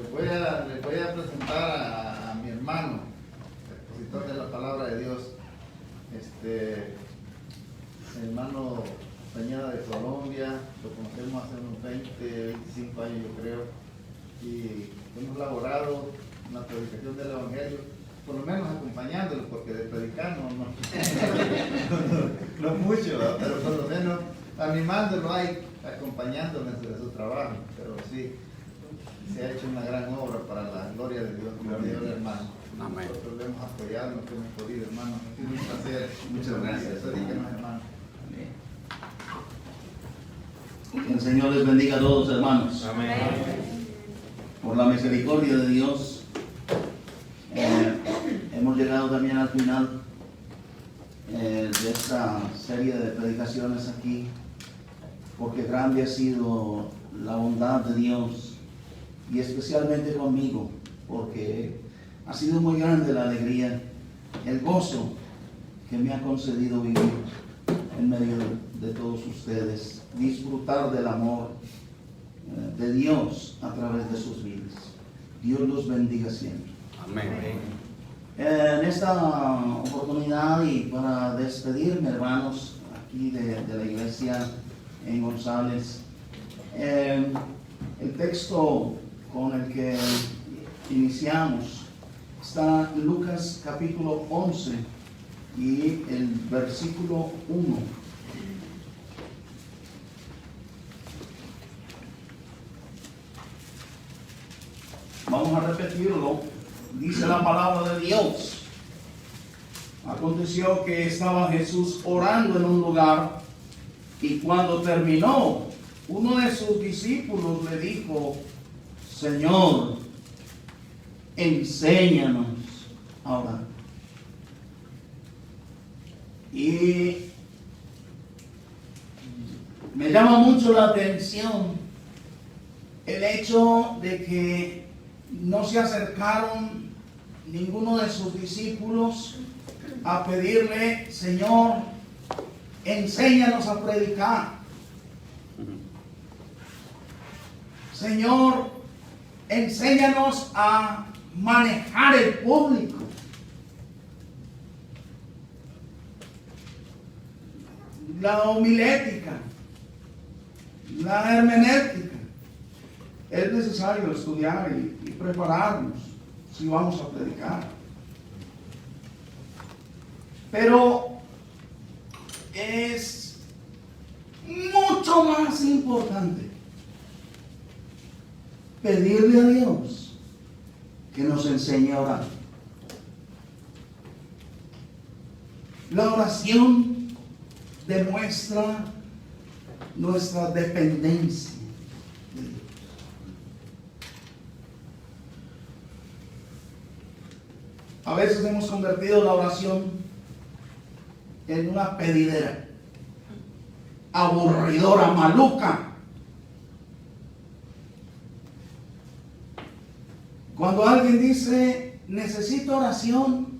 Les voy a presentar a mi hermano, expositor de la palabra de Dios, el hermano Peñada de Colombia. Lo conocemos hace unos 25 años, yo creo, y hemos laborado en la predicación del Evangelio, por lo menos acompañándolo, porque de predicar no mucho, ¿verdad? Pero por lo menos animándolo ahí, acompañándolo en su trabajo. Pero sí, se ha hecho una gran obra para la gloria de Dios, como dijo el hermano. Amén. Nosotros lo hemos apoyado en lo que hemos podido, hermano. Ha sido un placer. Muchas gracias. Díganos, hermano. Que el Señor les bendiga a todos, hermanos. Amén. Por la misericordia de Dios, hemos llegado también al final de esta serie de predicaciones aquí, porque grande ha sido la bondad de Dios, y especialmente conmigo, porque ha sido muy grande la alegría, el gozo que me ha concedido vivir en medio de todos ustedes, disfrutar del amor de Dios a través de sus vidas. Dios los bendiga siempre. Amén. En esta oportunidad, y para despedirme, hermanos, aquí de la iglesia en González, el texto con el que iniciamos está en Lucas capítulo 11 y el versículo 1. Vamos a repetirlo. Dice la palabra de Dios: aconteció que estaba Jesús orando en un lugar, y cuando terminó, uno de sus discípulos le dijo: Señor, enséñanos a orar. Y me llama mucho la atención el hecho de que no se acercaron ninguno de sus discípulos a pedirle: Señor, enséñanos a predicar. Señor, enséñanos a manejar el público. La homilética, la hermenéutica. Es necesario estudiar y prepararnos si vamos a predicar. Pero es mucho más importante pedirle a Dios que nos enseñe a orar. La oración demuestra nuestra dependencia de Dios. A veces hemos convertido la oración en una pedidera aburridora, maluca. Cuando alguien dice necesito oración,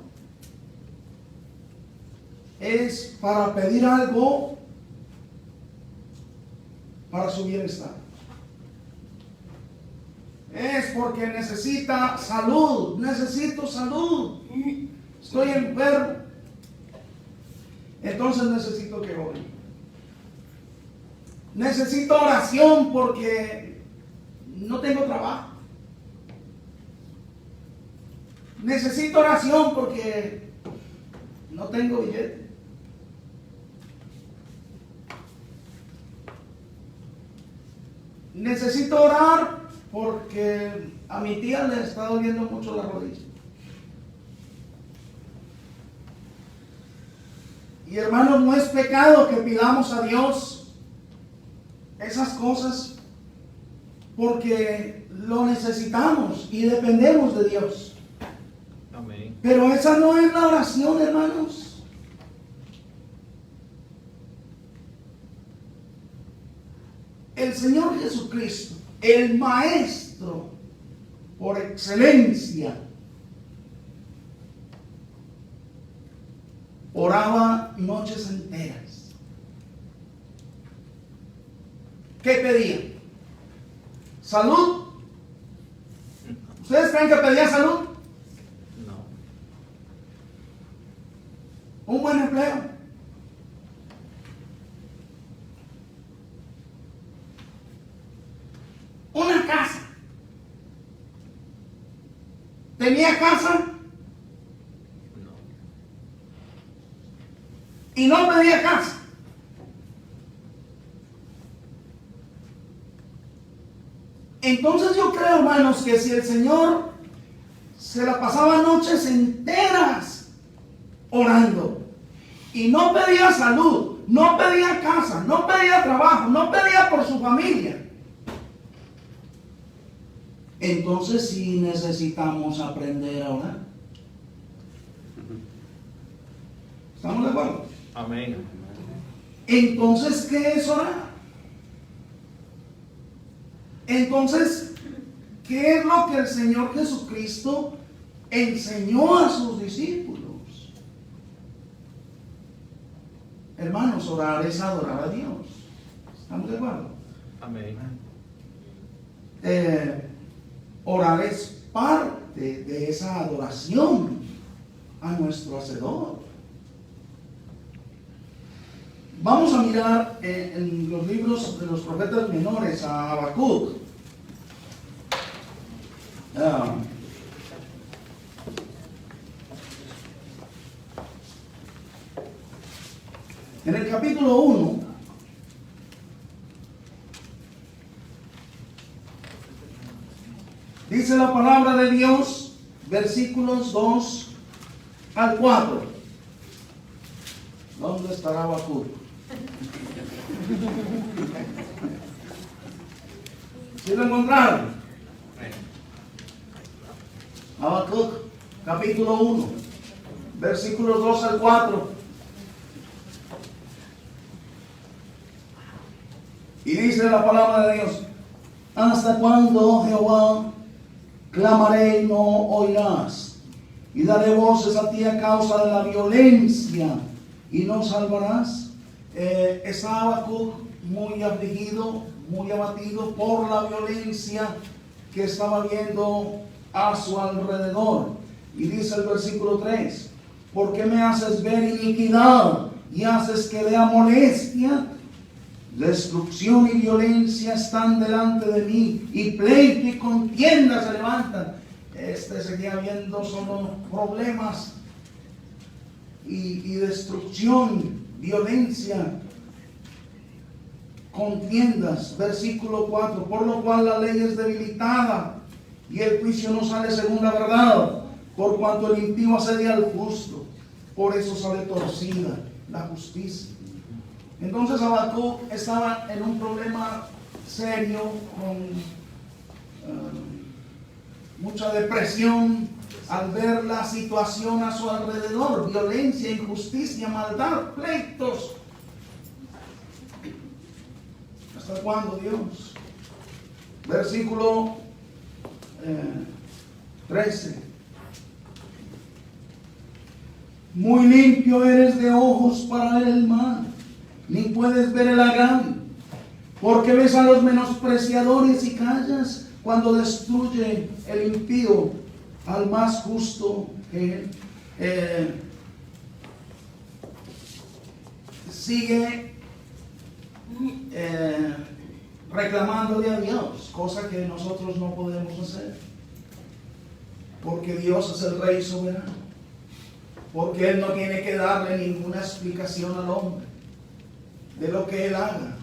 es para pedir algo para su bienestar. Es porque necesita salud. Necesito salud. Estoy enfermo. Entonces necesito que ore. Necesito oración porque no tengo trabajo. Necesito oración porque no tengo billete. Necesito orar porque a mi tía le está doliendo mucho la rodilla. Y hermanos, no es pecado que pidamos a Dios esas cosas, porque lo necesitamos y dependemos de Dios. Amén. Pero esa no es la oración, hermanos. El Señor Jesucristo, el Maestro por excelencia, oraba noches enteras. ¿Qué pedía? ¿Salud? ¿Ustedes creen que pedía salud? No. Un buen empleo. Una casa. ¿Tenía casa? No. Y no pedía casa. Entonces yo creo, hermanos, que si el Señor se la pasaba noches enteras orando y no pedía salud, no pedía casa, no pedía trabajo, no pedía por su familia, entonces sí necesitamos aprender a orar. ¿Estamos de acuerdo? Amén. Entonces, ¿qué es orar? Entonces, ¿qué es lo que el Señor Jesucristo enseñó a sus discípulos? Hermanos, orar es adorar a Dios. ¿Estamos de acuerdo? Amén. Orar es parte de esa adoración a nuestro Hacedor. Vamos a mirar en los libros de los profetas menores a Habacuc. En el capítulo 1, dice la palabra de Dios, versículos 2 al 4. ¿Dónde estará Habacuc? ¿Sí lo encontraron? Habacuc, capítulo 1, versículos 2 al 4. Y dice la palabra de Dios: ¿hasta cuándo, oh Jehová, clamaré y no oirás? Y daré voces a ti a causa de la violencia y no salvarás. Está Habacuc muy afligido, muy abatido por la violencia que estaba viendo a su alrededor. Y dice el versículo 3: ¿por qué me haces ver iniquidad y haces que vea molestia? Destrucción y violencia están delante de mí, y pleito y contienda se levantan. Seguía viendo solo problemas y destrucción, violencia, contiendas. Versículo 4: por lo cual la ley es debilitada y el juicio no sale según la verdad, por cuanto el impío asedia al justo, por eso sale torcida la justicia. Entonces Habacuc estaba en un problema serio, con mucha depresión al ver la situación a su alrededor: violencia, injusticia, maldad, pleitos. ¿Hasta cuándo, Dios? Versículo 13: muy limpio eres de ojos para ver el mal, ni puedes ver el agravio, porque ves a los menospreciadores y callas cuando destruye el impío al más justo que él. Sigue reclamándole a Dios, cosa que nosotros no podemos hacer, porque Dios es el Rey soberano, porque Él no tiene que darle ninguna explicación al hombre de lo que Él haga.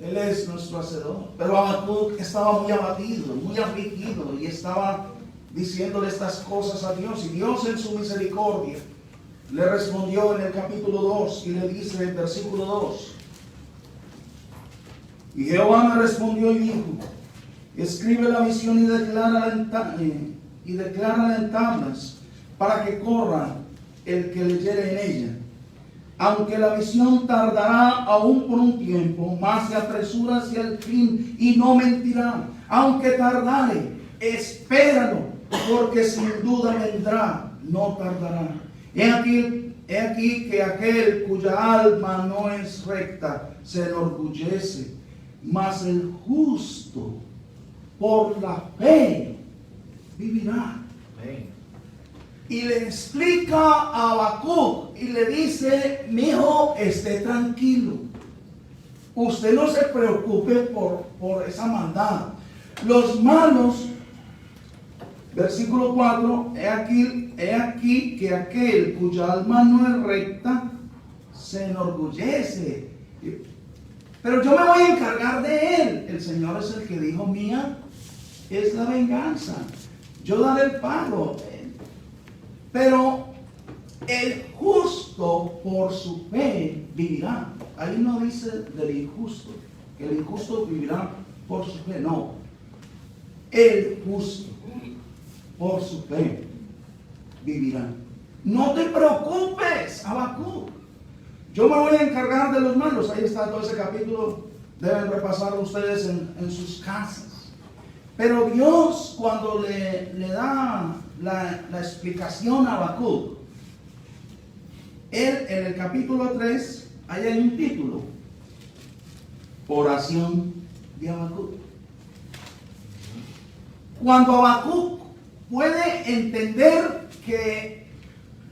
Él es nuestro Hacedor. Pero Habacuc estaba muy abatido, muy afligido, y estaba diciéndole estas cosas a Dios. Y Dios, en su misericordia, le respondió en el capítulo 2 y le dice en el versículo 2: y Jehová me respondió y dijo: escribe la visión y declárala en tablas, para que corra el que leyere en ella. Aunque la visión tardará aún por un tiempo, más se apresura hacia el fin y no mentirá. Aunque tardare, espéralo, porque sin duda vendrá, no tardará. He aquí que aquel cuya alma no es recta se enorgullece, mas el justo por la fe vivirá. Amén. Y le explica a Habacuc y le dice: mi hijo, esté tranquilo. Usted no se preocupe por esa maldad. Los malos, versículo 4, he aquí que aquel cuya alma no es recta se enorgullece. Pero yo me voy a encargar de él. El Señor es el que dijo: mía es la venganza, yo daré el pago. Pero el justo por su fe vivirá. Ahí no dice del injusto, que el injusto vivirá por su fe. No, el justo por su fe vivirá. No te preocupes, Habacuc. Yo me voy a encargar de los malos. Ahí está todo ese capítulo. Deben repasarlo ustedes en sus casas. Pero Dios, cuando le da la explicación a Habacuc, él en el capítulo 3, ahí hay un título: oración de Habacuc. Cuando Habacuc puede entender que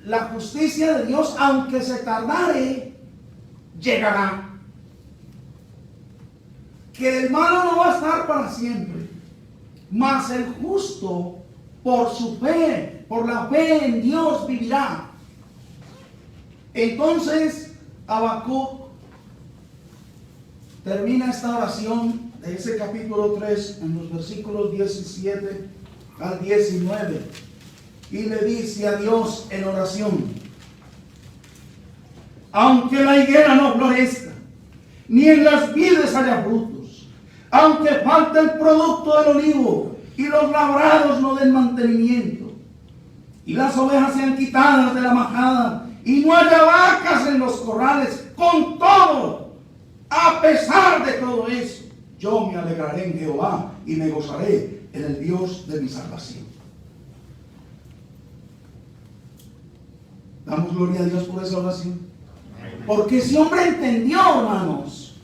la justicia de Dios, aunque se tardare, llegará. Que el malo no va a estar para siempre, mas el justo por su fe, por la fe en Dios vivirá. Entonces Habacuc termina esta oración de ese capítulo 3 en los versículos 17 al 19 y le dice a Dios en oración: aunque la higuera no florezca, ni en las vides haya frutos, aunque falte el producto del olivo y los labrados no den mantenimiento, y las ovejas sean quitadas de la majada y no haya vacas en los corrales, con todo, a pesar de todo eso, yo me alegraré en Jehová y me gozaré en el Dios de mi salvación. Damos gloria a Dios por esa oración. Porque ese hombre entendió, hermanos.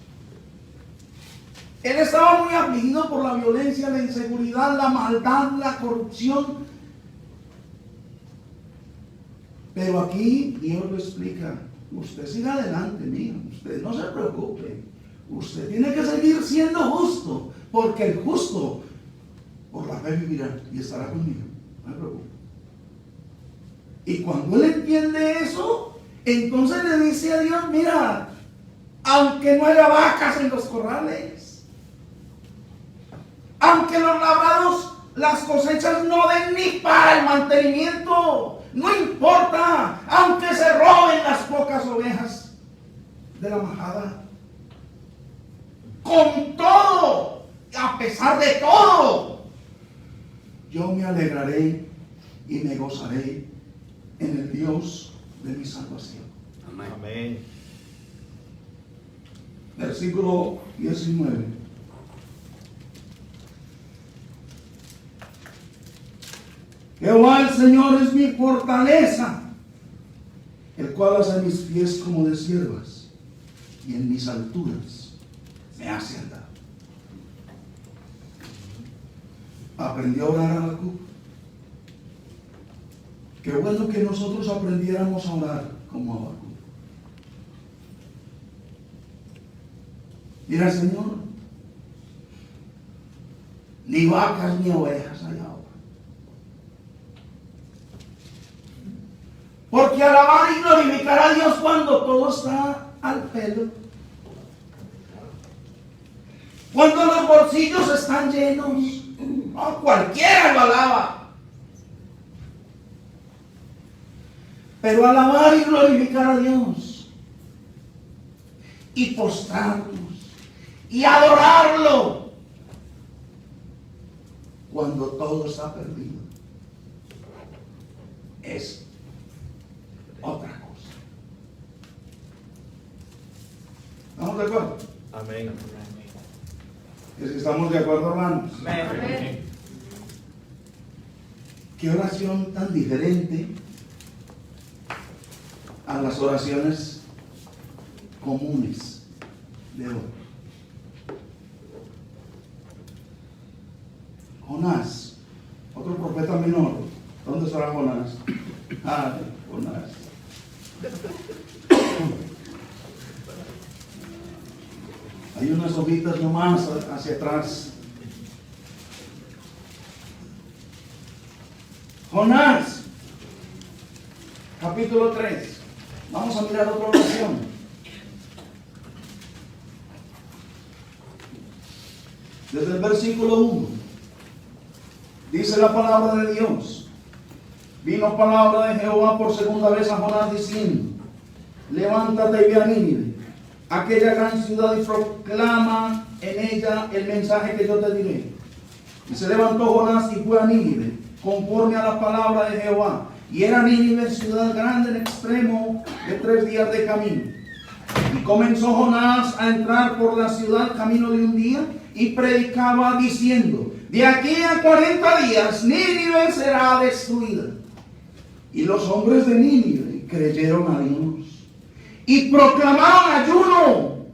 Él estaba muy afligido por la violencia, la inseguridad, la maldad, la corrupción. Pero aquí Dios lo explica: usted siga adelante, mijo, usted no se preocupe, usted tiene que seguir siendo justo, porque el justo por la fe vivirá y estará conmigo, no se preocupe. Y cuando él entiende eso, entonces le dice a Dios: mira, aunque no haya vacas en los corrales, aunque los labrados, las cosechas no den ni para el mantenimiento, no importa, aunque se roben las pocas ovejas de la majada, con todo, a pesar de todo, yo me alegraré y me gozaré en el Dios de mi salvación. Amén. Amén. Versículo 19. Jehová el Señor es mi fortaleza, el cual hace mis pies como de siervas, y en mis alturas me hace andar. Aprendió a orar Habacuc. Qué bueno que nosotros aprendiéramos a orar como Habacuc. Mira, Señor, ni vacas ni ovejas hay ahora. Porque alabar y glorificar a Dios cuando todo está al pelo, cuando los bolsillos están llenos, no, cualquiera lo alaba. Pero alabar y glorificar a Dios y postrarnos y adorarlo cuando todo está perdido es otra cosa. ¿Estamos de acuerdo? Amén. Es que estamos de acuerdo, hermanos. Amén. Qué oración tan diferente a las oraciones comunes de hoy. Jonás, otro profeta menor. ¿Dónde estará Jonás? Jonás. Hay unas hojitas nomás hacia atrás. Jonás, capítulo 3. Vamos a mirar otra oración. Desde el versículo 1. Dice la palabra de Dios. Vino palabra de Jehová por segunda vez a Jonás diciendo: levántate y ve a Nínive, aquella gran ciudad, y proclama en ella el mensaje que yo te diré. Y se levantó Jonás y fue a Nínive, conforme a la palabra de Jehová. Y era Nínive ciudad grande en extremo de 3 días de camino. Y comenzó Jonás a entrar por la ciudad camino de un día, y predicaba diciendo: de aquí a 40 días Nínive será destruida. Y los hombres de Nínive creyeron a Dios y proclamaron ayuno,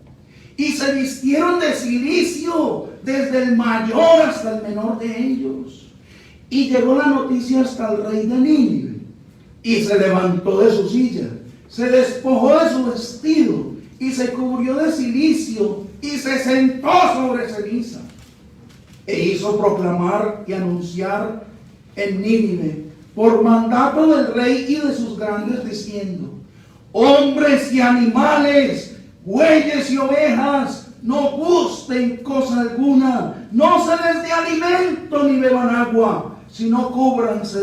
y se vistieron de cilicio desde el mayor hasta el menor de ellos. Y llegó la noticia hasta el rey de Nínive, y se levantó de su silla, se despojó de su vestido y se cubrió de cilicio y se sentó sobre ceniza, e hizo proclamar y anunciar en Nínive por mandato del rey y de sus grandes, diciendo: hombres y animales, bueyes y ovejas, no gusten cosa alguna, no se les dé alimento ni beban agua, sino cúbranse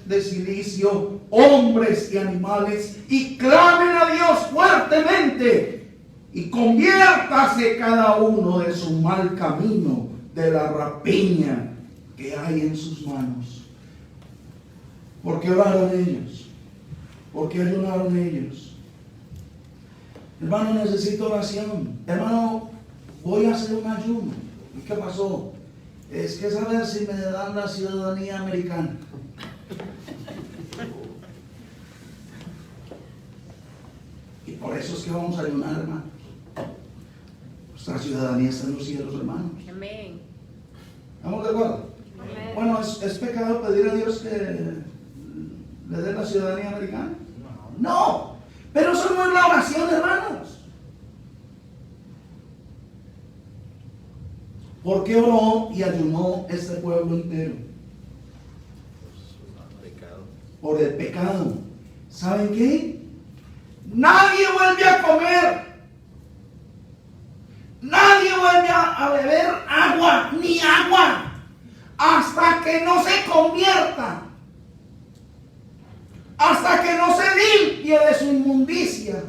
de cilicio, hombres y animales, y clamen a Dios fuertemente, y conviértase cada uno de su mal camino, de la rapiña que hay en sus manos. ¿Por qué oraron ellos? ¿Por qué ayunaron ellos? Hermano, necesito oración. Hermano, voy a hacer un ayuno. ¿Y qué pasó? Es que saber si me dan la ciudadanía americana. Y por eso es que vamos a ayunar, hermano. Nuestra ciudadanía está en los cielos, hermanos. Amén. ¿Estamos de acuerdo? Amén. Bueno, ¿es pecado pedir a Dios que le dé la ciudadanía americana? No, pero eso no es la oración, hermanos. ¿Por qué oró y ayunó este pueblo entero? Por el pecado. ¿Saben qué? Nadie vuelve a comer. Nadie vuelve a beber agua, ni agua, hasta que no se convierta, hasta que no se limpie de su inmundicia,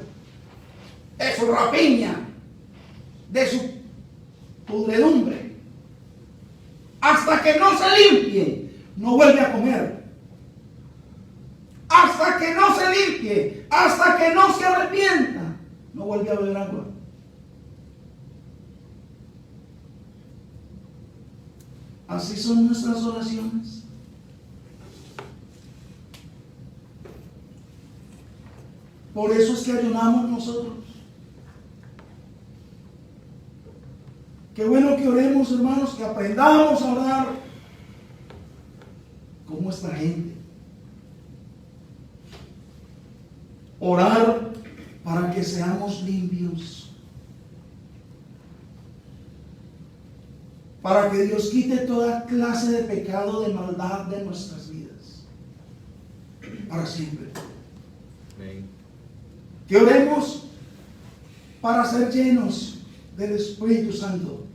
de su rapiña, de su pudredumbre. Hasta que no se limpie, no vuelve a comer. Hasta que no se limpie, hasta que no se arrepienta, no vuelve a beber agua. Así son nuestras oraciones. Por eso es que ayunamos nosotros. Qué bueno que oremos, hermanos, que aprendamos a orar como esta gente. Orar para que seamos limpios. Para que Dios quite toda clase de pecado, de maldad de nuestras vidas. Para siempre. Amén. Que oremos para ser llenos del Espíritu Santo.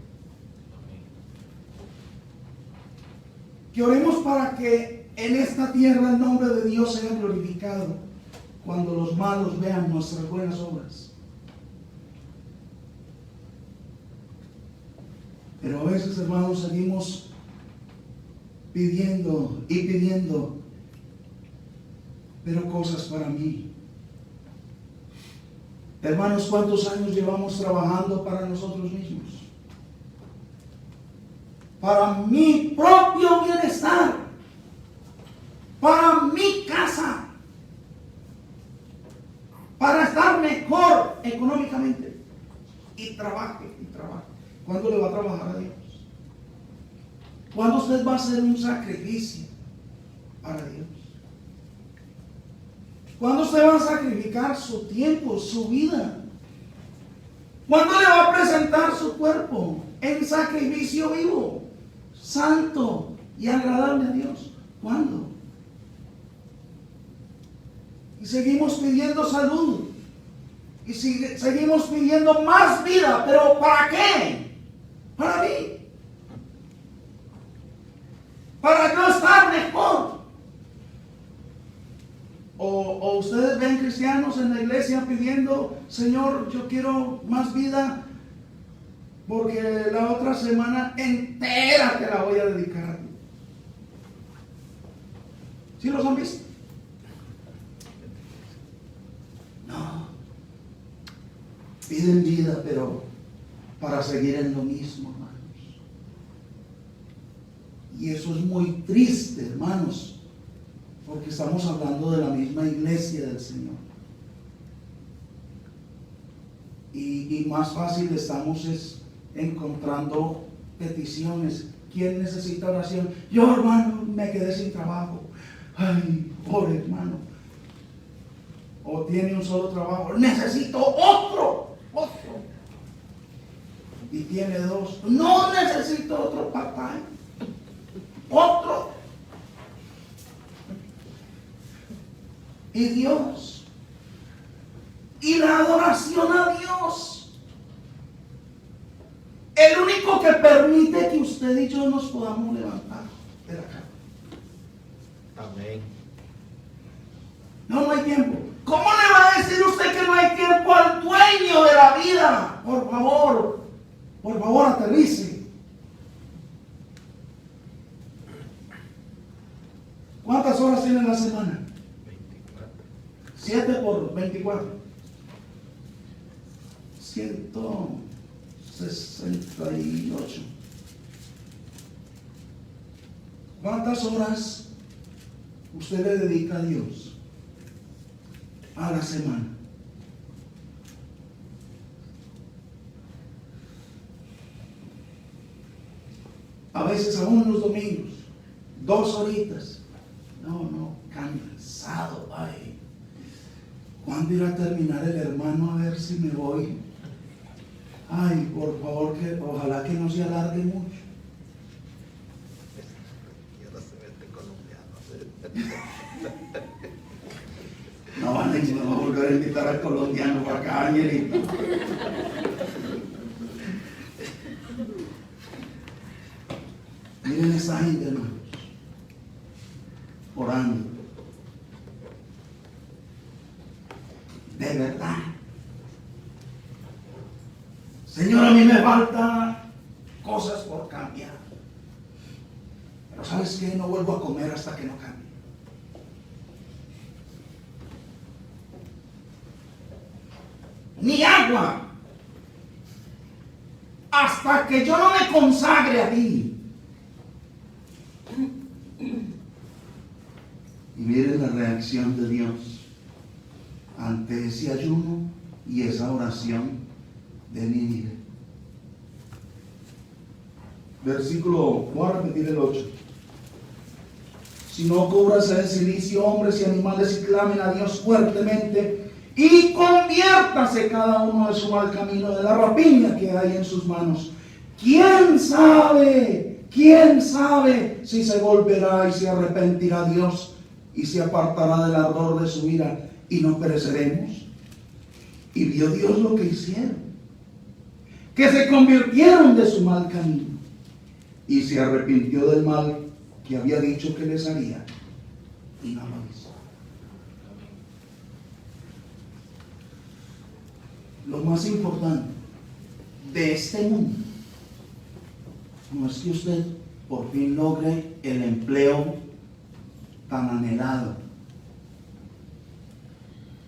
Que oremos para que en esta tierra el nombre de Dios sea glorificado cuando los malos vean nuestras buenas obras. Pero a veces, hermanos, seguimos pidiendo y pidiendo, pero cosas para mí. Hermanos, ¿cuántos años llevamos trabajando para nosotros mismos? Para mi propio bienestar, para mi casa, para estar mejor económicamente. Y trabaje, y trabaje. ¿Cuándo le va a trabajar a Dios? ¿Cuándo usted va a hacer un sacrificio para Dios? ¿Cuándo usted va a sacrificar su tiempo, su vida? ¿Cuándo le va a presentar su cuerpo en sacrificio vivo, santo y agradable a Dios? ¿Cuándo? Y seguimos pidiendo salud. Y seguimos pidiendo más vida. ¿Pero para qué? Para mí. Para yo estar mejor. O ustedes ven cristianos en la iglesia pidiendo: Señor, yo quiero más vida, porque la otra semana entera te la voy a dedicar a ti. ¿Sí los han visto? No. Piden vida, pero para seguir en lo mismo, hermanos. Y eso es muy triste, hermanos, porque estamos hablando de la misma iglesia del Señor. Y más fácil estamos encontrando peticiones. ¿Quién necesita oración? Yo, hermano, me quedé sin trabajo. Ay, pobre hermano. O tiene un solo trabajo. Necesito otro. Y tiene dos. No necesito otro part-time. Otro. Y Dios. Y la adoración a Dios. El único que permite que usted y yo nos podamos levantar de la cama. Amén. No hay tiempo. ¿Cómo le va a decir usted que no hay tiempo al dueño de la vida? Por favor, aterrice. ¿Cuántas horas tiene la semana? 24. 7 por 24. 168. ¿Cuántas horas usted le dedica a Dios a la semana? A veces aún los domingos, 2 horitas. No, cansado. Ay, ¿cuándo irá a terminar el hermano? A ver si me voy. Ay, por favor, que ojalá que no se alargue mucho. Y ahora se mete colombiano. No van a volver a invitar al colombiano para acá, Angelito. Miren esa gente, hermanos, orando. De verdad. Señor, a mí me faltan cosas por cambiar. Pero ¿sabes qué? No vuelvo a comer hasta que no cambie. Ni agua hasta que yo no me consagre a ti. Y miren la reacción de Dios ante ese ayuno y esa oración de Nínive. Versículo, voy a repetir el 8. Si no cubras el silicio, hombres y animales, y clamen a Dios fuertemente, y conviértase cada uno de su mal camino, de la rapiña que hay en sus manos. ¿Quién sabe? ¿Quién sabe si se volverá y se arrepentirá Dios y se apartará del ardor de su ira y no pereceremos? Y vio Dios lo que hicieron, que se convirtieron de su mal camino, y se arrepintió del mal que había dicho que les haría, y no lo hizo. Lo más importante de este mundo no es que usted por fin logre el empleo tan anhelado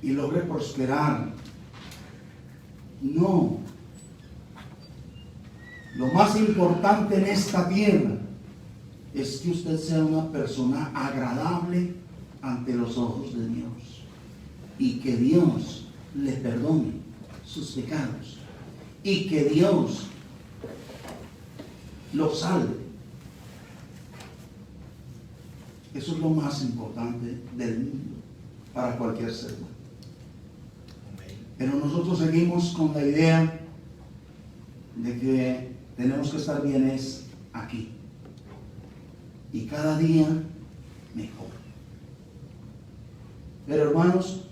y logre prosperar. No. Lo más importante en esta tierra es que usted sea una persona agradable ante los ojos de Dios y que Dios le perdone sus pecados y que Dios lo salve Eso es lo más importante del mundo para cualquier ser humano. Pero nosotros seguimos con la idea de que tenemos que estar bienes aquí. Y cada día mejor. Pero hermanos,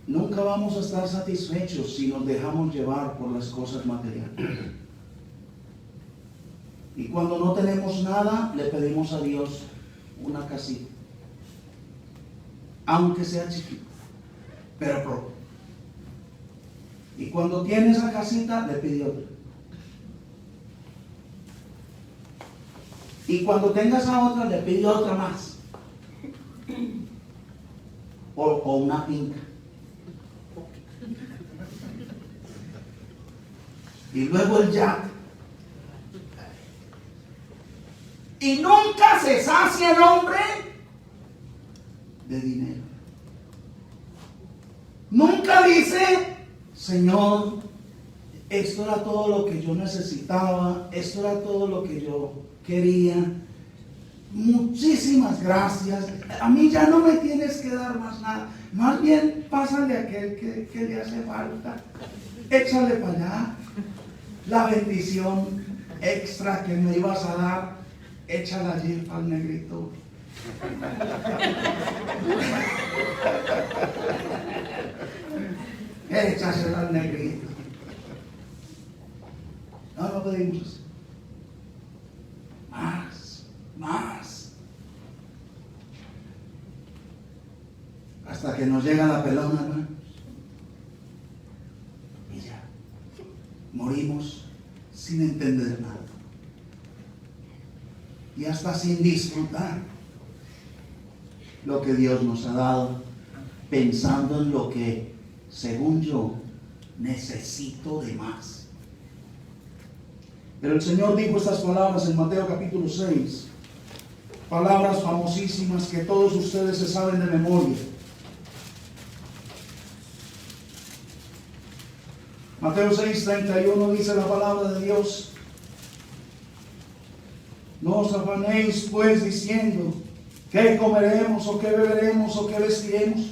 nunca vamos a estar satisfechos si nos dejamos llevar por las cosas materiales. Y cuando no tenemos nada, le pedimos a Dios una casita. Aunque sea chiquita, pero propia. Y cuando tiene esa casita, le pide otra. Y cuando tenga esa otra, le pide otra más. O una finca. Y luego el yate. Y nunca se sacia el hombre de dinero. Nunca dice, Señor, esto era todo lo que yo necesitaba, esto era todo lo que yo quería. Muchísimas gracias. A mí ya no me tienes que dar más nada. Más bien, pásale a aquel que le hace falta. Échale para allá. La bendición extra que me ibas a dar, échala allí al negrito. Échasela al negrito. No pedimos eso. Más. Hasta que nos llega la pelona, hermanos. Y ya. Morimos sin entender nada. Y hasta sin disfrutar lo que Dios nos ha dado, pensando en lo que, según yo, necesito de más. Pero el Señor dijo estas palabras en Mateo capítulo 6, palabras famosísimas que todos ustedes se saben de memoria. Mateo 6:31 dice la palabra de Dios: no os afanéis pues diciendo, ¿qué comeremos o qué beberemos o qué vestiremos?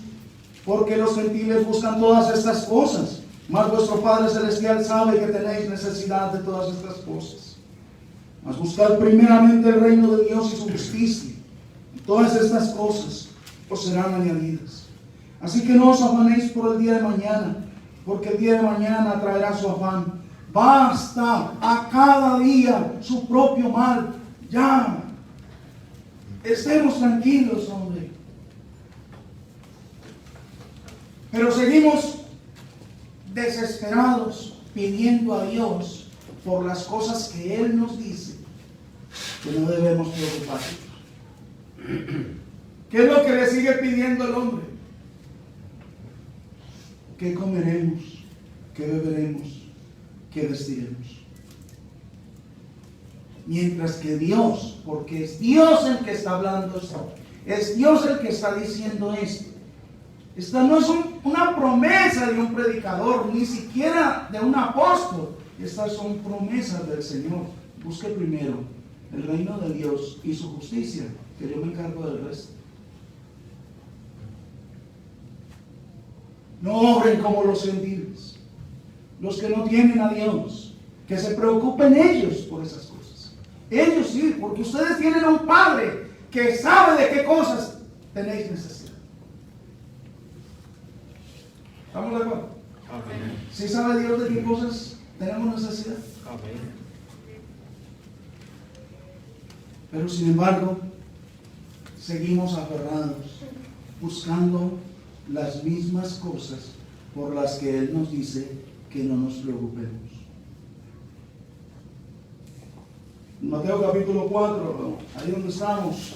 Porque los gentiles buscan todas estas cosas, mas vuestro Padre Celestial sabe que tenéis necesidad de todas estas cosas. Mas buscad primeramente el reino de Dios y su justicia, y todas estas cosas os serán añadidas. Así que no os afanéis por el día de mañana, porque el día de mañana traerá su afán. Basta a cada día su propio mal. Ya, estemos tranquilos, hombre. Pero seguimos desesperados pidiendo a Dios por las cosas que Él nos dice que no debemos preocuparnos. ¿Qué es lo que le sigue pidiendo el hombre? ¿Qué comeremos? ¿Qué beberemos? ¿Qué vestiremos? Mientras que Dios, porque es Dios el que está hablando esto, es Dios el que está diciendo esto. Esta no es una promesa de un predicador, ni siquiera de un apóstol. Estas son promesas del Señor. Busque primero el reino de Dios y su justicia, que yo me encargo del resto. No obren como los gentiles, los que no tienen a Dios, que se preocupen ellos por esas cosas. Ellos sí, porque ustedes tienen a un Padre que sabe de qué cosas tenéis necesidad. ¿Estamos de acuerdo? Amén. ¿Sí sabe Dios de qué cosas tenemos necesidad? Amén. Pero sin embargo, seguimos aferrados, buscando las mismas cosas por las que Él nos dice que no nos preocupemos. Mateo capítulo 4, ahí donde estamos,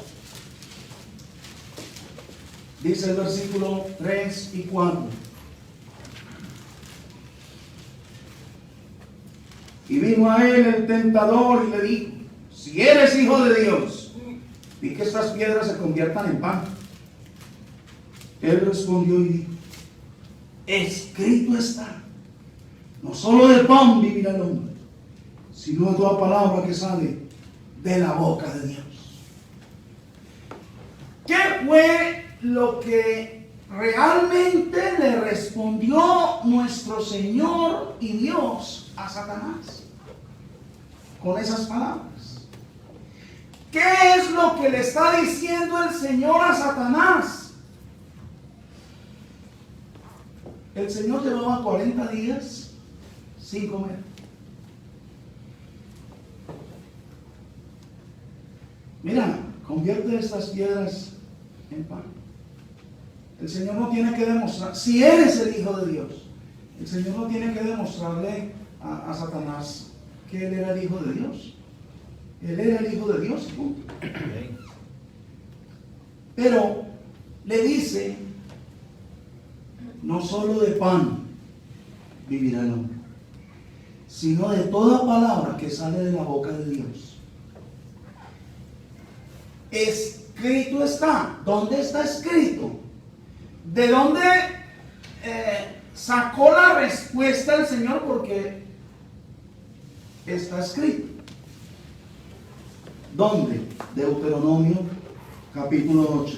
dice el versículo 3 y 4. Y vino a él el tentador y le dijo: si eres hijo de Dios, di que estas piedras se conviertan en pan. Él respondió y dijo: escrito está, no solo de pan vivirá el hombre, sino de toda palabra que sale de la boca de Dios. ¿Qué fue lo que realmente le respondió nuestro Señor y Dios a Satanás? Con esas palabras. ¿Qué es lo que le está diciendo el Señor a Satanás? El Señor llevaba 40 días sin comer. Mira, convierte estas piedras en pan. El Señor no tiene que demostrar, si eres el Hijo de Dios, el Señor no tiene que demostrarle a Satanás que Él era el Hijo de Dios. Él era el Hijo de Dios, punto. Amén. Pero le dice, no solo de pan vivirá el hombre, sino de toda palabra que sale de la boca de Dios. Escrito está. ¿Dónde está escrito? ¿De dónde sacó la respuesta el Señor? Porque está escrito. ¿Dónde? Deuteronomio capítulo 8.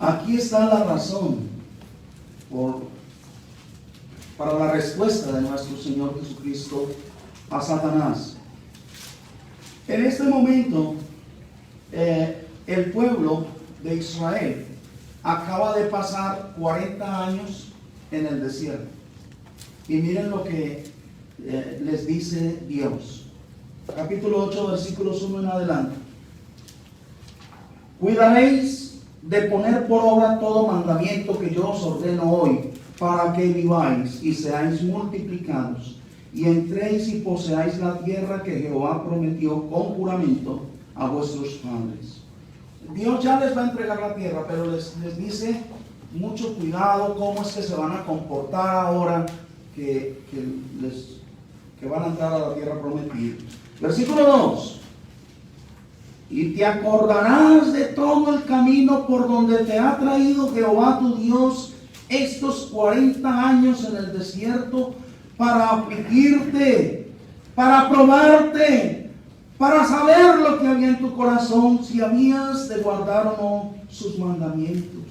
Aquí está la razón para la respuesta de nuestro Señor Jesucristo a Satanás. En este momento, el pueblo de Israel acaba de pasar 40 años en el desierto. Y miren lo que les dice Dios. Capítulo 8, versículos 1 en adelante. Cuidaréis de poner por obra todo mandamiento que yo os ordeno hoy, para que viváis y seáis multiplicados, y entréis y poseáis la tierra que Jehová prometió con juramento a vuestros padres. Dios ya les va a entregar la tierra, pero les dice mucho cuidado cómo es que se van a comportar ahora que van a entrar a la tierra prometida. Versículo 2. Y te acordarás de todo el camino por donde te ha traído Jehová tu Dios estos 40 años en el desierto, para afligirte, para probarte, para saber lo que había en tu corazón, si habías de guardar o no sus mandamientos.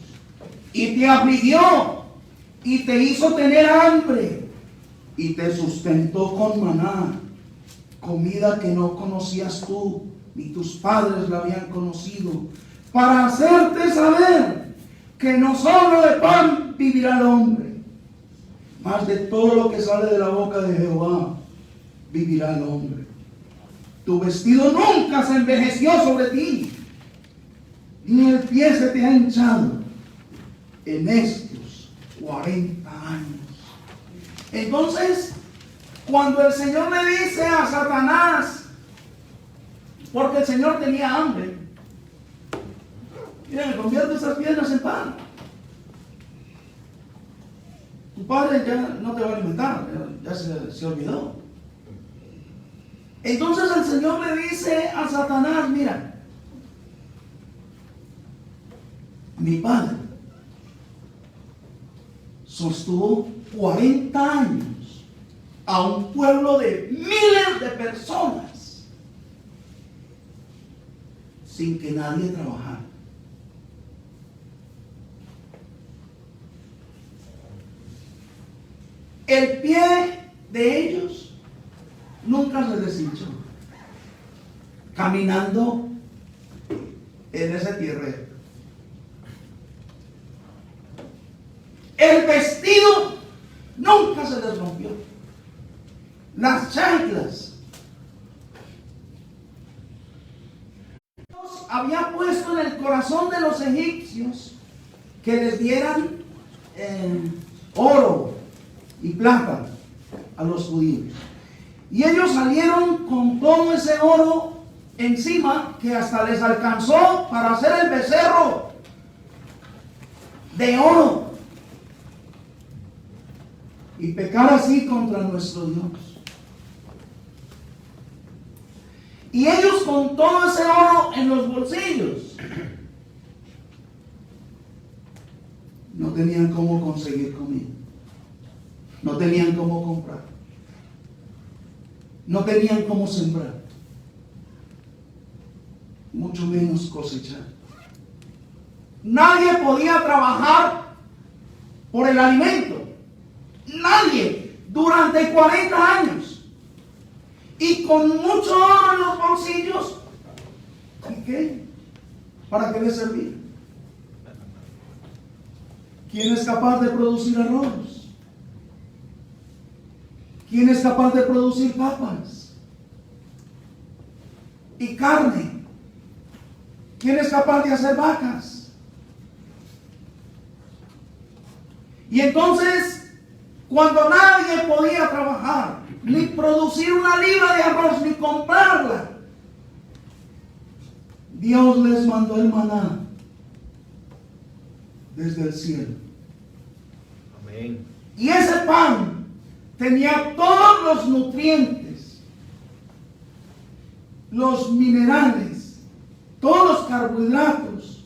Y te afligió, y te hizo tener hambre, y te sustentó con maná, comida que no conocías tú, ni tus padres la habían conocido, para hacerte saber que no solo de pan vivirá el hombre, mas de todo lo que sale de la boca de Jehová vivirá el hombre. Tu vestido nunca se envejeció sobre ti, ni el pie se te ha hinchado en estos 40 años. Entonces, cuando el Señor le dice a Satanás, porque el Señor tenía hambre, mira, convierte esas piedras en pan. Tu padre ya no te va a alimentar, ya se olvidó. Entonces el Señor le dice a Satanás, mira, mi padre sostuvo 40 años a un pueblo de miles de personas sin que nadie trabajara. El pie de ellos nunca se les hinchó caminando en ese tierrero. El vestido nunca se les rompió. Las chanclas. Dios había puesto en el corazón de los egipcios que les dieran oro y plata a los judíos. Y ellos salieron con todo ese oro encima, que hasta les alcanzó para hacer el becerro de oro y pecar así contra nuestro Dios. Y ellos con todo ese oro en los bolsillos no tenían cómo conseguir comida, no tenían cómo comprar. no tenían cómo sembrar, mucho menos cosechar. Nadie podía trabajar por el alimento. Nadie, durante 40 años. Y con mucho oro en los bolsillos. ¿Y qué? ¿Para qué le servía? ¿Quién es capaz de producir arroz? ¿Quién es capaz de producir papas? Y carne. ¿Quién es capaz de hacer vacas? Y entonces, cuando nadie podía trabajar, ni producir una libra de arroz, ni comprarla, Dios les mandó el maná desde el cielo. Amén. Y ese pan tenía todos los nutrientes, los minerales, todos los carbohidratos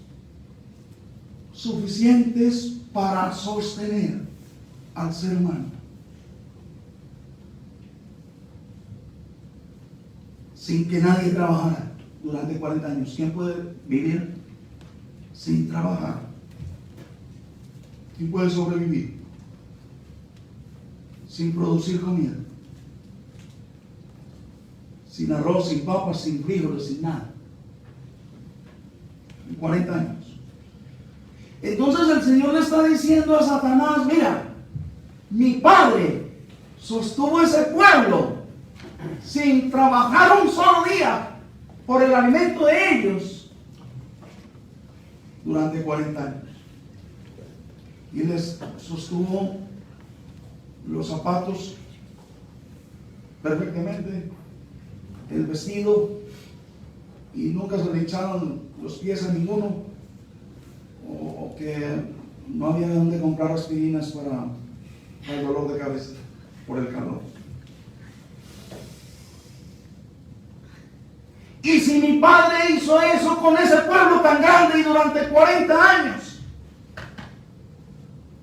suficientes para sostener al ser humano. Sin que nadie trabajara durante 40 años. ¿Quién puede vivir sin trabajar? ¿Quién puede sobrevivir sin producir comida? Sin arroz, sin papas, sin frijoles, sin nada. En 40 años. Entonces el Señor le está diciendo a Satanás, mira, mi padre sostuvo ese pueblo sin trabajar un solo día por el alimento de ellos durante 40 años. Y les sostuvo los zapatos perfectamente, el vestido, y nunca se le hincharon los pies a ninguno, o que no había donde comprar aspirinas para el dolor de cabeza por el calor. Y si mi padre hizo eso con ese pueblo tan grande y durante 40 años,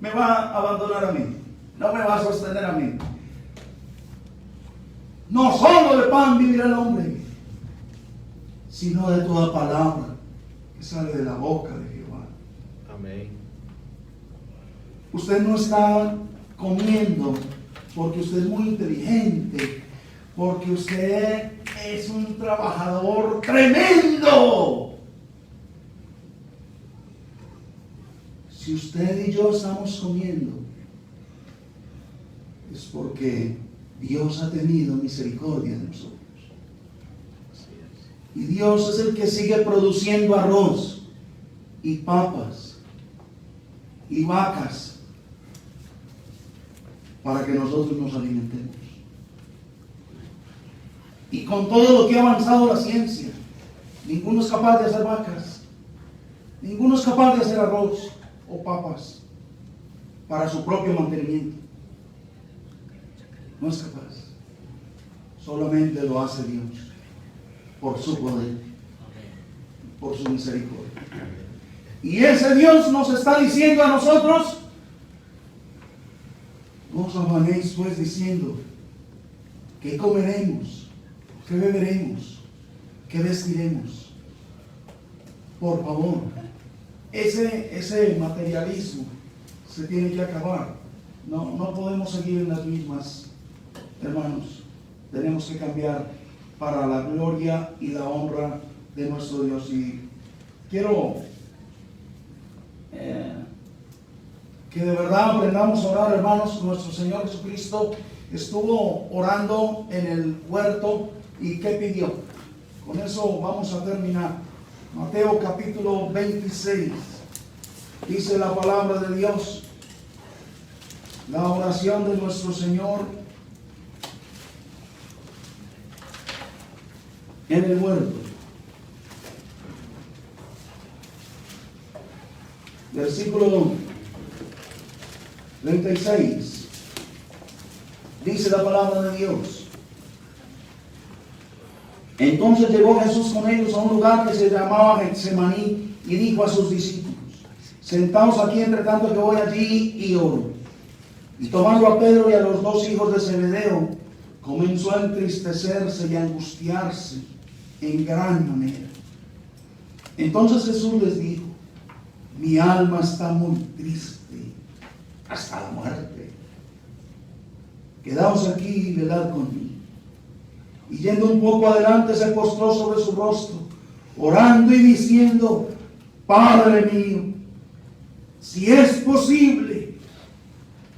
me va a abandonar a mí, no me va a sostener a mí. No solo de pan vivirá el hombre, sino de toda palabra que sale de la boca de Jehová. Amén. Usted no está comiendo porque usted es muy inteligente, porque usted es un trabajador tremendo. Si usted y yo estamos comiendo, es porque Dios ha tenido misericordia de nosotros. Y Dios es el que sigue produciendo arroz y papas y vacas para que nosotros nos alimentemos. Y con todo lo que ha avanzado la ciencia, ninguno es capaz de hacer vacas, ninguno es capaz de hacer arroz o papas para su propio mantenimiento. No es capaz. Solamente lo hace Dios por su poder, por su misericordia. Y ese Dios nos está diciendo a nosotros: no os afanéis pues diciendo qué comeremos, qué beberemos, qué vestiremos. Por favor, ese materialismo se tiene que acabar. No podemos seguir en las mismas, hermanos. Tenemos que cambiar para la gloria y la honra de nuestro Dios. Y quiero que de verdad aprendamos a orar, hermanos. Nuestro Señor Jesucristo estuvo orando en el huerto, y ¿qué pidió? Con eso vamos a terminar. Mateo capítulo 26, dice la palabra de Dios, la oración de nuestro Señor en el huerto. Versículo 36, dice la palabra de Dios: entonces llegó Jesús con ellos a un lugar que se llamaba Getsemaní, y dijo a sus discípulos: sentaos aquí entre tanto que voy allí y oro. Y tomando a Pedro y a los dos hijos de Zebedeo, comenzó a entristecerse y a angustiarse en gran manera. Entonces Jesús les dijo: mi alma está muy triste hasta la muerte. Quedaos aquí y velad conmigo. Y yendo un poco adelante, se postró sobre su rostro, orando y diciendo: Padre mío, si es posible,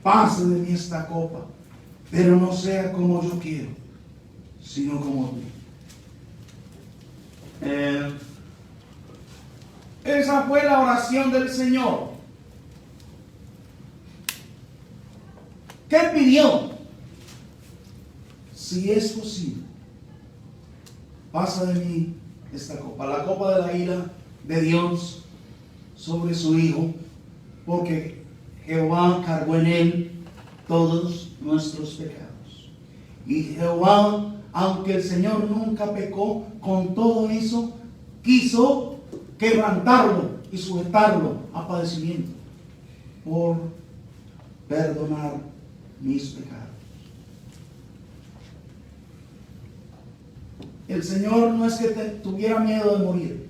pase de mí esta copa, pero no sea como yo quiero, sino como tú. Esa fue la oración del Señor. ¿Qué pidió? Si es posible, pasa de mí esta copa, la copa de la ira de Dios sobre su Hijo, porque Jehová cargó en él todos nuestros pecados. Y Jehová, aunque el Señor nunca pecó, con todo eso quiso quebrantarlo y sujetarlo a padecimiento por perdonar mis pecados. El Señor no es que tuviera miedo de morir.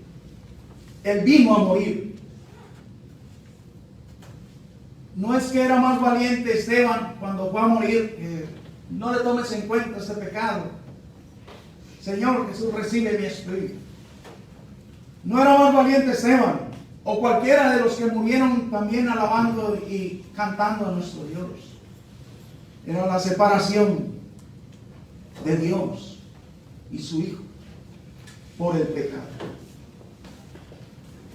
Él vino a morir. No es que era más valiente Esteban cuando fue a morir. No le tomes en cuenta este pecado. Señor Jesús, recibe mi espíritu. No era más valiente Esteban o cualquiera de los que murieron también alabando y cantando a nuestro Dios. Era la separación de Dios y su Hijo por el pecado.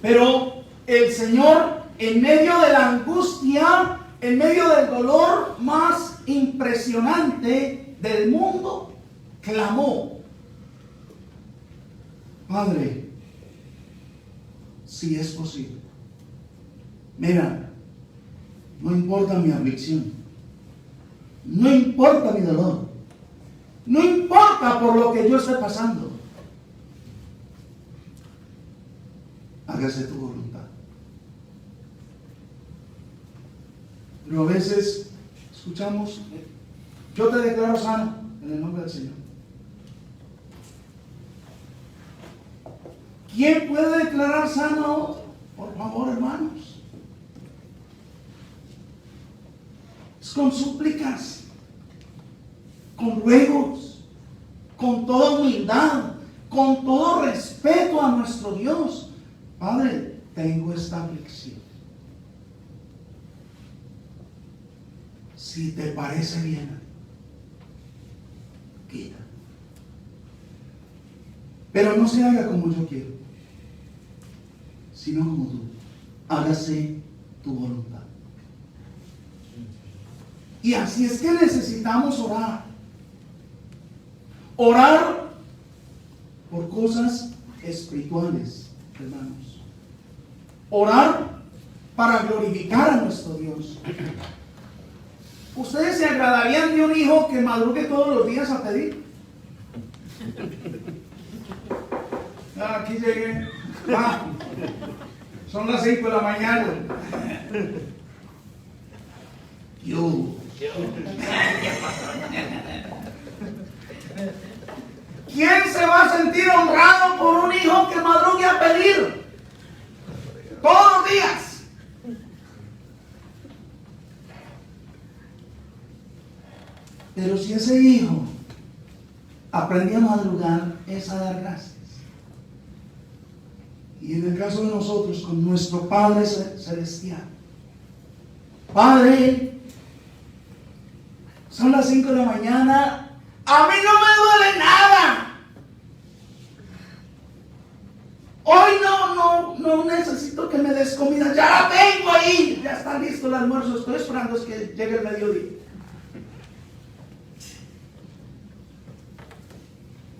Pero el Señor, en medio de la angustia, en medio del dolor más impresionante del mundo, clamó: Padre, si es posible. Mira, no importa mi aflicción, no importa mi dolor, no importa por lo que yo esté pasando, hágase tu voluntad. Pero a veces escuchamos: yo te declaro sano en el nombre del Señor. ¿Quién puede declarar sano? Por favor, hermanos. Es con súplicas, con ruegos, con toda humildad, con todo respeto a nuestro Dios. Padre, tengo esta aflicción. Si te parece bien, quita. Pero no se haga como yo quiero, sino como tú. Hágase tu voluntad. Y así es que necesitamos orar. Orar por cosas espirituales, hermanos. Orar para glorificar a nuestro Dios. ¿Ustedes se agradarían de un hijo que madrugue todos los días a pedir? Aquí llegué. Son las 5 de la mañana. ¿Quién se va a sentir honrado por un hijo que madrugue a pedir todos los días? Pero si ese hijo aprendió a madrugar, es a dar gracias. Y en el caso de nosotros, con nuestro Padre Celestial: Padre, son las 5 de la mañana, a mí no me duele nada. Hoy no necesito que me des comida, ya la tengo ahí, ya está listo el almuerzo, estoy esperando es que llegue el mediodía.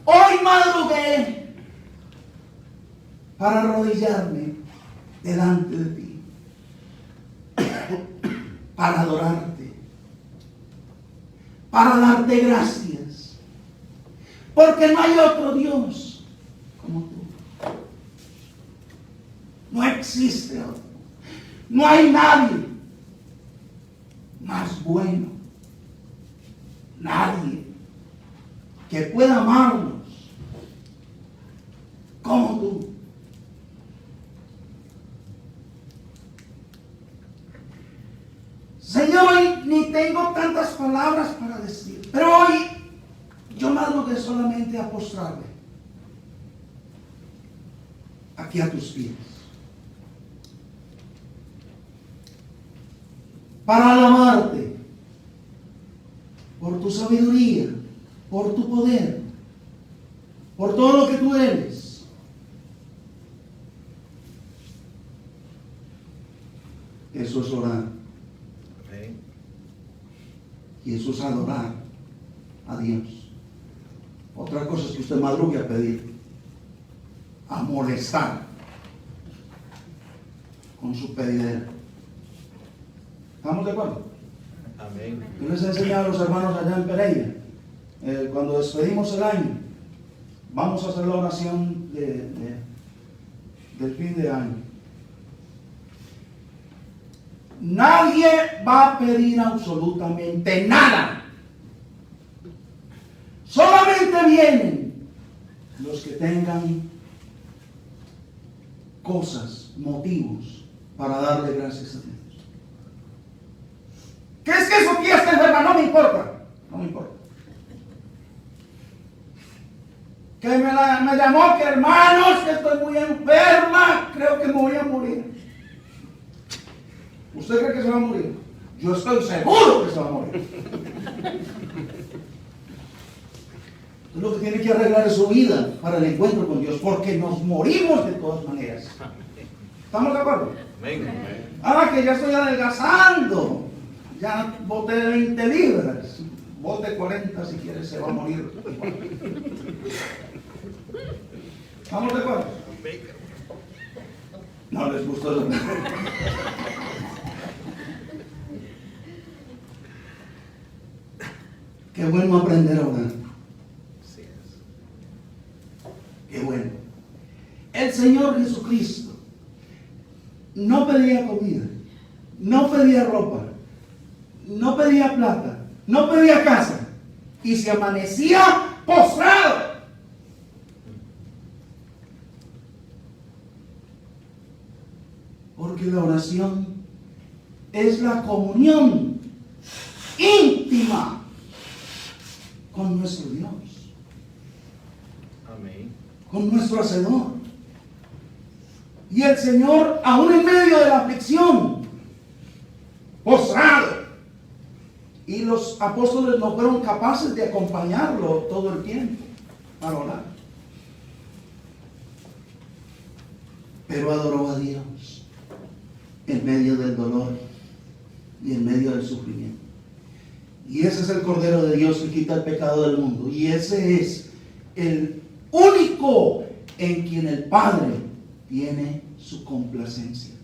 Hoy madrugué para arrodillarme delante de ti, para adorarte, para darte gracias, porque no hay otro Dios como tú. No existe otro. No hay nadie más bueno, nadie que pueda amarnos como tú. Señor, hoy ni tengo tantas palabras para decir, pero hoy yo madrugué solamente a postrarme aquí a tus pies, para alabarte por tu sabiduría, por tu poder, por todo lo que tú eres. Eso es orar. Amén. Y eso es adorar a Dios. Otra cosa es que usted madrugue a pedir, a molestar con su pedidera. ¿Estamos de acuerdo? Amén. Yo les he enseñado a los hermanos allá en Pereira, cuando despedimos el año, vamos a hacer la oración del fin de año. Nadie va a pedir absolutamente nada. Solamente vienen los que tengan cosas, motivos para darle gracias a Dios. ¿Qué es que su tía está enferma? No me importa. No me importa. Que me llamó que hermanos, que estoy muy enferma, creo que me voy a morir. ¿Usted cree que se va a morir? Yo estoy seguro que se va a morir. Usted lo que tiene que arreglar es su vida para el encuentro con Dios, porque nos morimos de todas maneras. ¿Estamos de acuerdo? Amén. Ahora que ya estoy adelgazando, ya boté 20 libras, bote 40 si quiere, se va a morir. ¿Estamos de acuerdo? No les gustó eso. Qué bueno aprender a orar. Así es. Qué bueno. El Señor Jesucristo no pedía comida, no pedía ropa, no pedía plata, no pedía casa, y se amanecía postrado. Porque la oración es la comunión íntima con nuestro Dios, Amén. con nuestro Hacedor. Y el Señor, aún en medio de la aflicción, postrado, y los apóstoles no fueron capaces de acompañarlo todo el tiempo para orar, pero adoró a Dios en medio del dolor y en medio del sufrimiento. Y ese es el Cordero de Dios que quita el pecado del mundo. Y ese es el único en quien el Padre tiene su complacencia.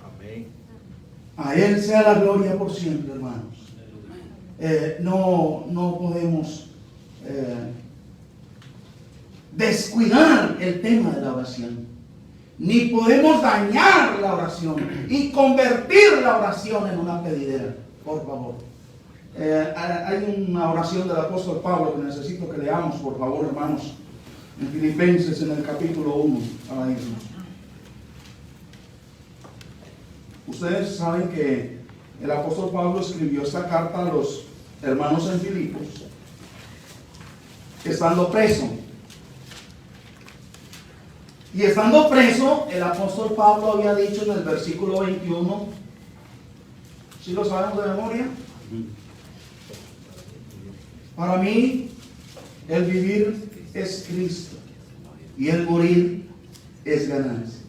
Amén. A Él sea la gloria por siempre, hermanos. No podemos descuidar el tema de la oración. Ni podemos dañar la oración y convertir la oración en una pedidera, por favor. Hay una oración del apóstol Pablo que necesito que leamos, por favor, hermanos, en Filipenses, en el capítulo 1, para irnos. Ustedes saben que el apóstol Pablo escribió esta carta a los hermanos en Filipos, estando preso. Y estando preso, el apóstol Pablo había dicho en el versículo 21, ¿sí lo sabemos de memoria? Para mí, el vivir es Cristo y el morir es ganancia.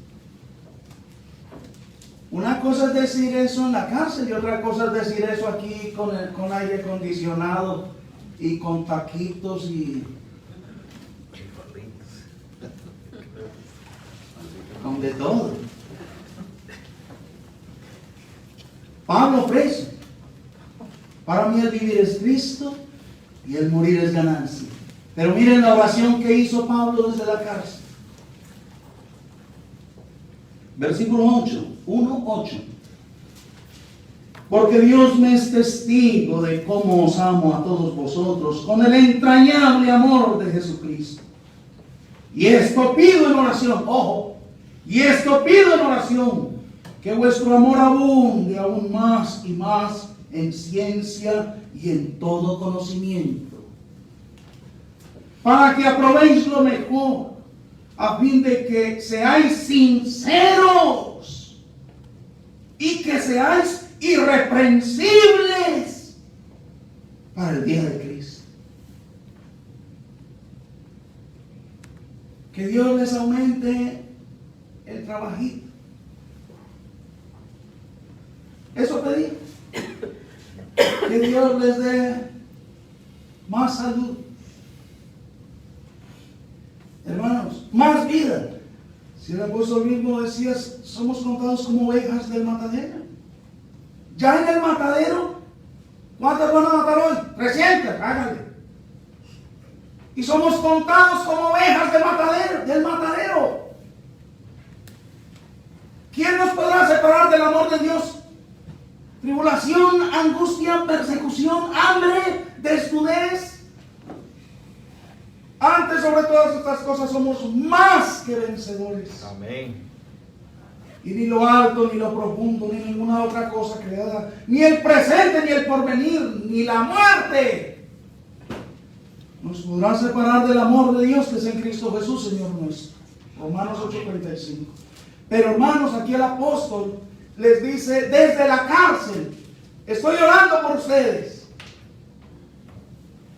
Una cosa es decir eso en la cárcel y otra cosa es decir eso aquí con aire acondicionado y con taquitos y con de todo. Pablo preso. Para mí el vivir es Cristo y el morir es ganancia. Pero miren la oración que hizo Pablo desde la cárcel. Versículo 8, 1:8. Porque Dios me es testigo de cómo os amo a todos vosotros con el entrañable amor de Jesucristo. Y esto pido en oración, ojo, y esto pido en oración, que vuestro amor abunde aún más y más en ciencia y en todo conocimiento, para que aprobéis lo mejor, a fin de que seáis sinceros y que seáis irreprensibles para el día de Cristo. Que Dios les aumente el trabajito. Eso pedí. Que Dios les dé más salud. Hermanos, más vida. Si el apóstol mismo decía, somos contados como ovejas del matadero. Ya en el matadero, ¿cuántas van a matar hoy? 300, háganle. Y somos contados como ovejas del matadero. ¿Quién nos podrá separar del amor de Dios? Tribulación, angustia, persecución, hambre, desnudez. Antes, sobre todas estas cosas, somos más que vencedores. Amén. Y ni lo alto, ni lo profundo, ni ninguna otra cosa creada, ni el presente, ni el porvenir, ni la muerte, nos podrá separar del amor de Dios que es en Cristo Jesús, Señor nuestro. Romanos 8:35. Pero hermanos, aquí el apóstol les dice desde la cárcel, estoy orando por ustedes,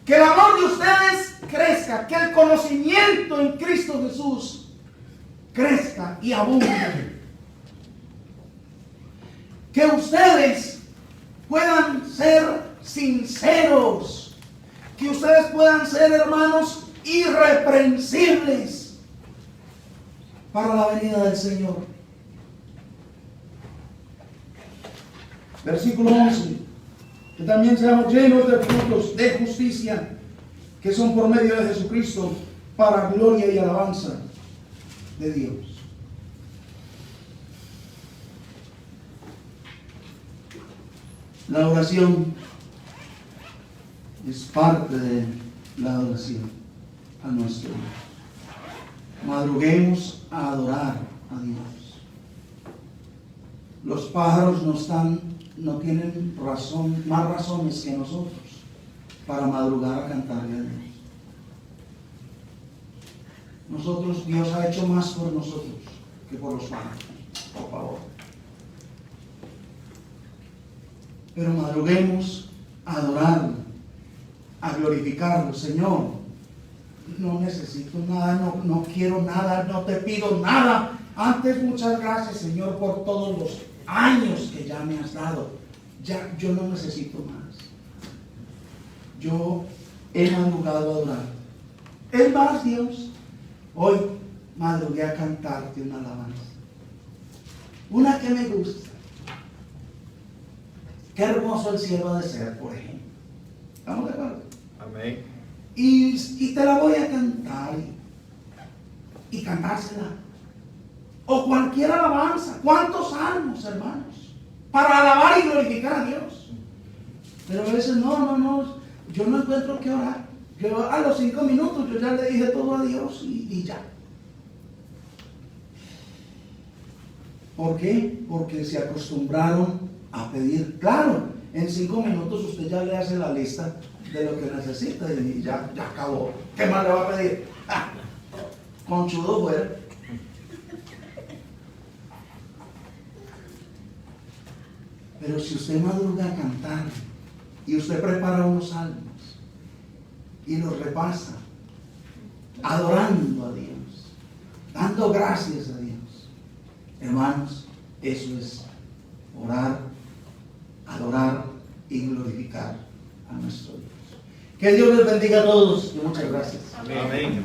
que el amor de ustedes crezca, que el conocimiento en Cristo Jesús crezca y abunde. Que ustedes puedan ser sinceros, que ustedes puedan ser, hermanos, irreprensibles para la venida del Señor. Versículo 11. Que también seamos llenos de frutos de justicia, que son por medio de Jesucristo, para gloria y alabanza de Dios. La oración es parte de la adoración a nuestro Dios. Madruguemos a adorar a Dios. Los pájaros no tienen más razones que nosotros para madrugar a cantarle a Dios. Dios ha hecho más por nosotros que por los pájaros, por favor. Pero madruguemos a adorarlo, a glorificarlo. Señor, no necesito nada, no quiero nada, no te pido nada. Antes, muchas gracias, Señor, por todos los años que ya me has dado. Ya, yo no necesito más. Yo he madrugado a adorar. Es más, Dios, hoy madrugué a cantarte una alabanza. Una que me gusta. Qué hermoso el cielo ha de ser, por ejemplo. ¿Estamos de acuerdo? Amén. Y te la voy a cantar y cantársela. O cualquier alabanza. ¿Cuántos salmos, hermanos? Para alabar y glorificar a Dios. Pero a veces no. Yo no encuentro qué orar. Yo a los 5 minutos yo ya le dije todo a Dios y ya. ¿Por qué? Porque se acostumbraron a pedir. Claro, en 5 minutos usted ya le hace la lista de lo que necesita y ya acabó. ¿Qué más le va a pedir? Conchudo fuera. Pero si usted madruga a cantar y usted prepara unos salmos y los repasa, adorando a Dios, dando gracias a Dios, hermanos, eso es orar, adorar y glorificar a nuestro Dios. Que Dios les bendiga a todos y muchas gracias. Amén.